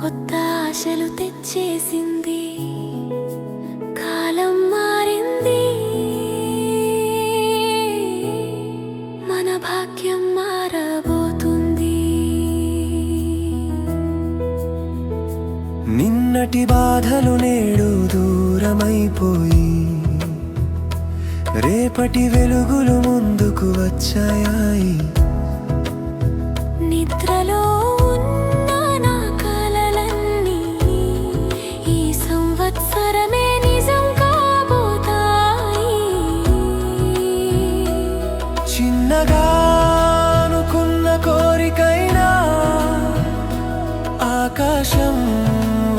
కొత్త ఆశలు తెచ్చేసింది. కాలం మారింది, మన భాగ్యం మారబోతుంది. నిన్నటి బాధలు నేడు దూరమైపోయి రేపటి వెలుగులు ముందుకు వచ్చాయి. నిద్రలో ఉన్న నా కలలన్నీ ఈ సంవత్సరమే నిజం కాబోతాయి. చిన్నగా అనుకున్న కోరికైనా ఆకాశం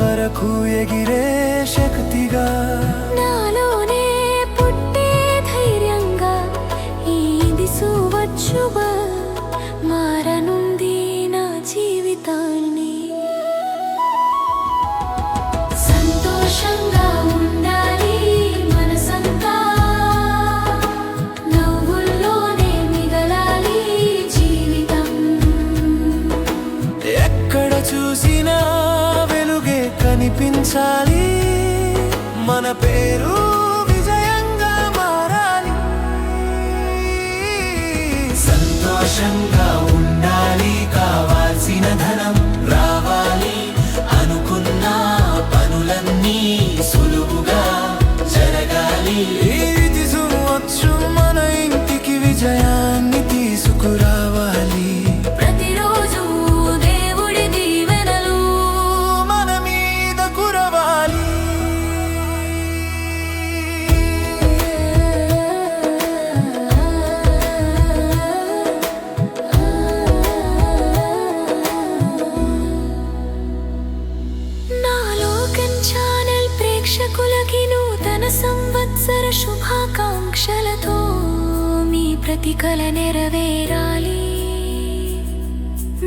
వరకు ఎగిరే శక్తిగా నాలోనే పుట్టే ధైర్యంగా ఈ దిశవచ్చుగా మారనుంది నా జీవితాన్ని. సంతోషంగా ఉండాలి మనసంతా, నవ్వుల్లోనే మిగలాలి జీవితం. ఎక్కడ చూసినా వెలుగే కనిపించాలి, మన పేరు విజయంగా మారాలి. సంతోషంగా ఉండాలి, కావాల్సిన ధనం రావాలి, అనుకున్న పనులన్నీ సులువుగా జరగాలి. ఇది వచ్చు మన ఇంటికి విజయాన్ని తీసుకురావాలి. ప్రతిరోజు దేవుడి దీవెనలు మన మీద కురవాలి. ఛానల్ ప్రేక్షకులకి నూతన సంవత్సర శుభాకాంక్షలతో మీ ప్రతి కల నెరవేరాలి.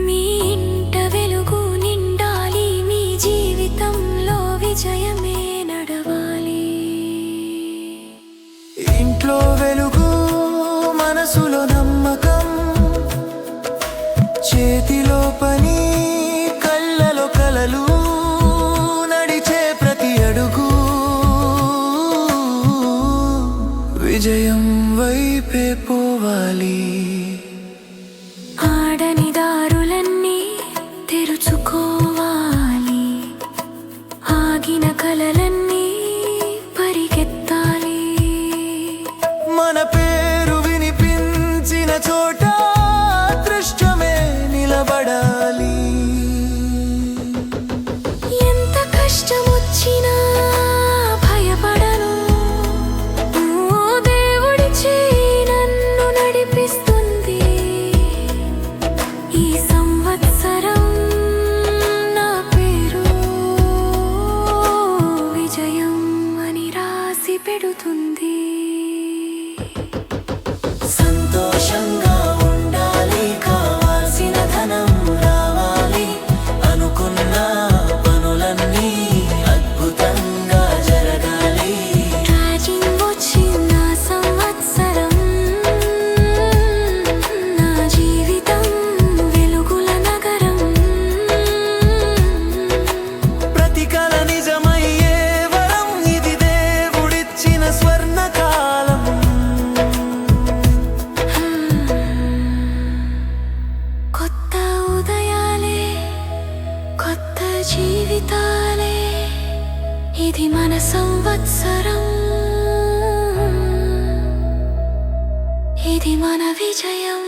మీ ఇంట వెలుగు నిండాలి, మీ జీవితంలో విజయమే నడవాలి. ఇంట్లో వెలుగు, మనసులో నమ్మకం, చేతిలో పని, కళ్ళలో కలలు, విజయం వైపే పోవాలి. ఆడని దారులన్నీ తెరుచుకోవాలి, ఆగిన కలలన్నీ పరిగెత్తాలి. మన పేరు వినిపించిన చోట అదృష్టమే నిలబడాలి. ఎంత కష్టమొచ్చినా పెడుతుంది. సంతోషంగా ఉండాలి, కావాల్సిన ధనం రావాలి, అనుకున్న పనులన్నీ అద్భుతంగా జరగాలి. వచ్చిన సంవత్సరం నా జీవితం వెలుగుల నగరం. ప్రతి కల నిజమయ్యే వరం, ఇది దేవుడిచ్చిన స్వర్ణకాలం. కొత్త ఉదయాలే, కొత్త జీవితాలే, ఇది మన సంవత్సరం, ఇది మన విజయం.